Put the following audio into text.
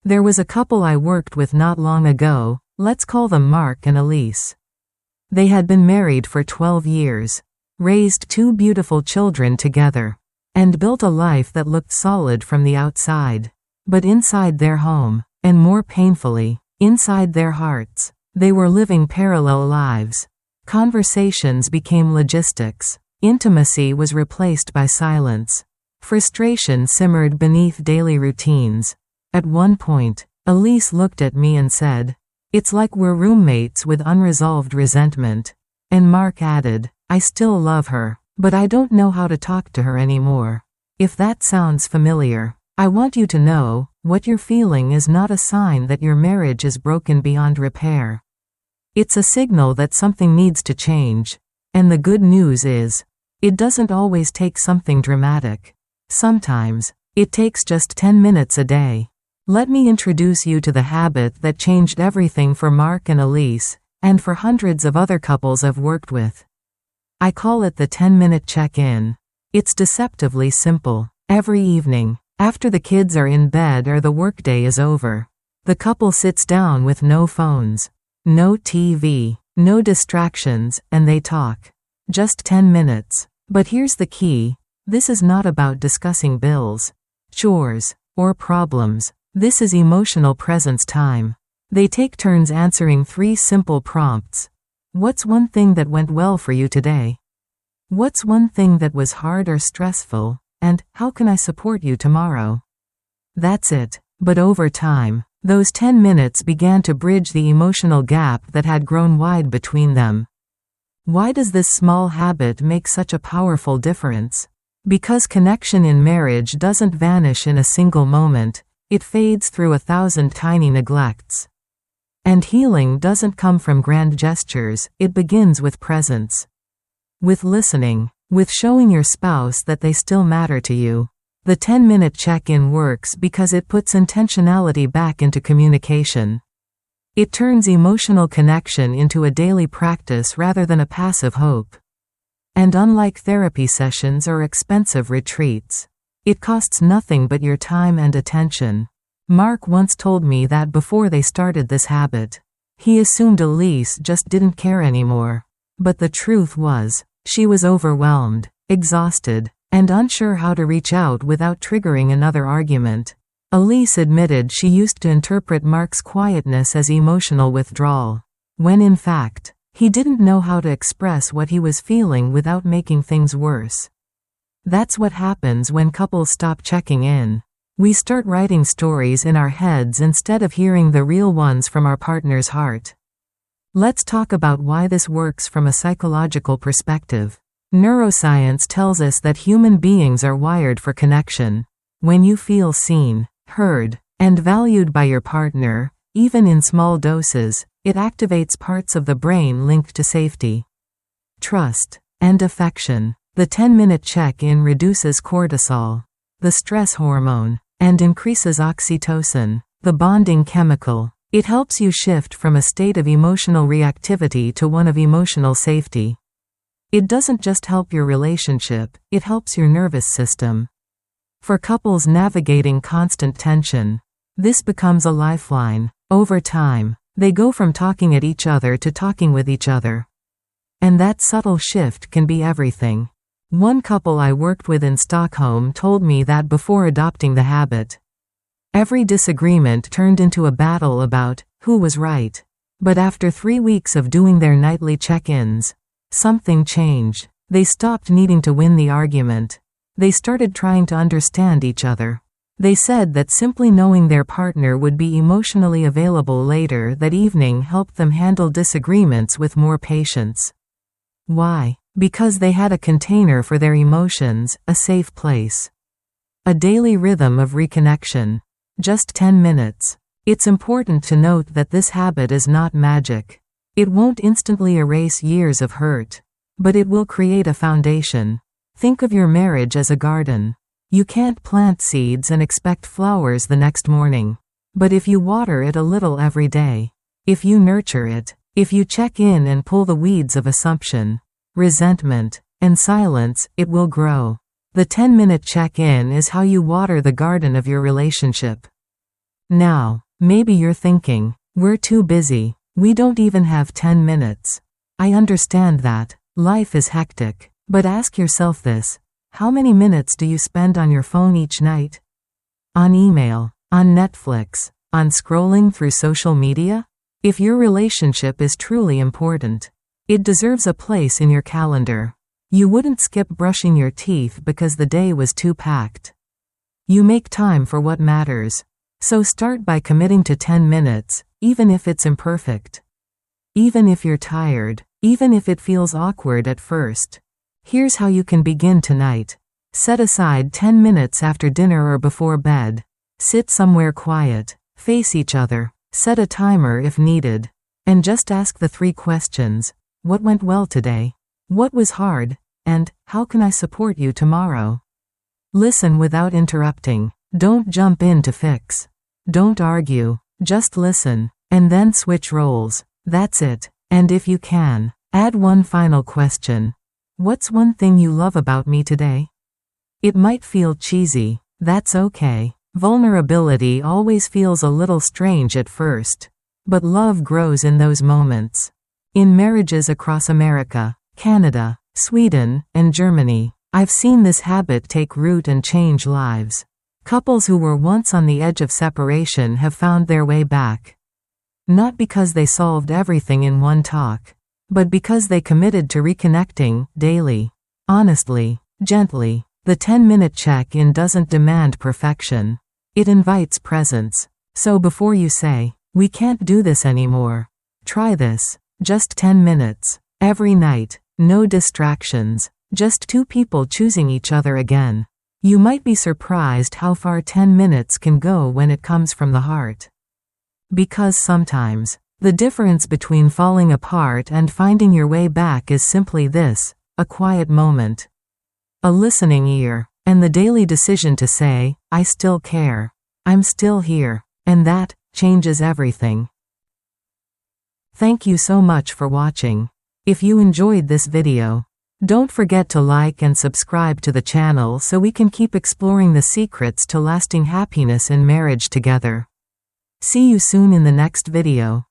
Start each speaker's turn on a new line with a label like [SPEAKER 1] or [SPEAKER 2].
[SPEAKER 1] There was a couple I worked with not long ago, let's call them Mark and Elise. They had been married for 12 years, raised 2 beautiful children together, and built a life that looked solid from the outside. But inside their home, and more painfully, inside their hearts, they were living parallel lives. Conversations became logistics. Intimacy was replaced by silence. Frustration simmered beneath daily routines. At one point, Elise looked at me and said, "It's like we're roommates with unresolved resentment." And Mark added, "I still love her, but I don't know how to talk to her anymore." If that sounds familiar, I want you to know, what you're feeling is not a sign that your marriage is broken beyond repair. It's a signal that something needs to change. And the good news is, it doesn't always take something dramatic. Sometimes, it takes just 10 minutes a day. Let me introduce you to the habit that changed everything for Mark and Elise, and for hundreds of other couples I've worked with. I call it the 10-minute check-in. It's deceptively simple. Every evening, after the kids are in bed or the workday is over, the couple sits down with no phones, no TV, no distractions, and they talk. Just 10 minutes. But here's the key. This is not about discussing bills, chores, or problems. This is emotional presence time. They take turns answering 3 simple prompts. What's one thing that went well for you today? What's one thing that was hard or stressful? And, how can I support you tomorrow? That's it. But over time, those 10 minutes began to bridge the emotional gap that had grown wide between them. Why does this small habit make such a powerful difference? Because connection in marriage doesn't vanish in a single moment. It fades through 1,000 tiny neglects. And healing doesn't come from grand gestures, it begins with presence. With listening, with showing your spouse that they still matter to you. The 10-minute check-in works because it puts intentionality back into communication. It turns emotional connection into a daily practice rather than a passive hope. And unlike therapy sessions or expensive retreats, it costs nothing but your time and attention. Mark once told me that before they started this habit, he assumed Elise just didn't care anymore. But the truth was, she was overwhelmed, exhausted, and unsure how to reach out without triggering another argument. Elise admitted she used to interpret Mark's quietness as emotional withdrawal, when in fact, he didn't know how to express what he was feeling without making things worse. That's what happens when couples stop checking in. We start writing stories in our heads instead of hearing the real ones from our partner's heart. Let's talk about why this works from a psychological perspective. Neuroscience tells us that human beings are wired for connection. When you feel seen, heard, and valued by your partner, even in small doses, it activates parts of the brain linked to safety, trust, and affection. The 10-minute check-in reduces cortisol, the stress hormone, and increases oxytocin, the bonding chemical. It helps you shift from a state of emotional reactivity to one of emotional safety. It doesn't just help your relationship, it helps your nervous system. For couples navigating constant tension, this becomes a lifeline. Over time, they go from talking at each other to talking with each other. And that subtle shift can be everything. One couple I worked with in Stockholm told me that before adopting the habit, every disagreement turned into a battle about who was right. But after 3 weeks of doing their nightly check-ins, something changed. They stopped needing to win the argument. They started trying to understand each other. They said that simply knowing their partner would be emotionally available later that evening helped them handle disagreements with more patience. Why? Because they had a container for their emotions, a safe place. A daily rhythm of reconnection. Just 10 minutes. It's important to note that this habit is not magic. It won't instantly erase years of hurt. But it will create a foundation. Think of your marriage as a garden. You can't plant seeds and expect flowers the next morning. But if you water it a little every day, if you nurture it, if you check in and pull the weeds of assumption, resentment, and silence, it will grow. The 10-minute check-in is how you water the garden of your relationship. Now, maybe you're thinking, we're too busy. We don't even have 10 minutes. I understand that. Life is hectic. But ask yourself this. How many minutes do you spend on your phone each night? On email? On Netflix? On scrolling through social media? If your relationship is truly important, it deserves a place in your calendar. You wouldn't skip brushing your teeth because the day was too packed. You make time for what matters. So start by committing to 10 minutes, even if it's imperfect. Even if you're tired, even if it feels awkward at first. Here's how you can begin tonight. Set aside 10 minutes after dinner or before bed. Sit somewhere quiet, face each other, set a timer if needed, and just ask the 3 questions. What went well today? What was hard? And, how can I support you tomorrow? Listen without interrupting. Don't jump in to fix. Don't argue. Just listen. And then switch roles. That's it. And if you can, add one final question. What's one thing you love about me today? It might feel cheesy. That's okay. Vulnerability always feels a little strange at first. But love grows in those moments. In marriages across America, Canada, Sweden, and Germany, I've seen this habit take root and change lives. Couples who were once on the edge of separation have found their way back. Not because they solved everything in one talk, but because they committed to reconnecting, daily. Honestly, gently. The 10-minute check-in doesn't demand perfection. It invites presence. So before you say, we can't do this anymore, try this. Just 10 minutes. Every night. No distractions. Just 2 people choosing each other again. You might be surprised how far 10 minutes can go when it comes from the heart. Because sometimes, the difference between falling apart and finding your way back is simply this: a quiet moment, a listening ear, and the daily decision to say, I still care. I'm still here. And that changes everything. Thank you so much for watching. If you enjoyed this video, don't forget to like and subscribe to the channel so we can keep exploring the secrets to lasting happiness in marriage together. See you soon in the next video.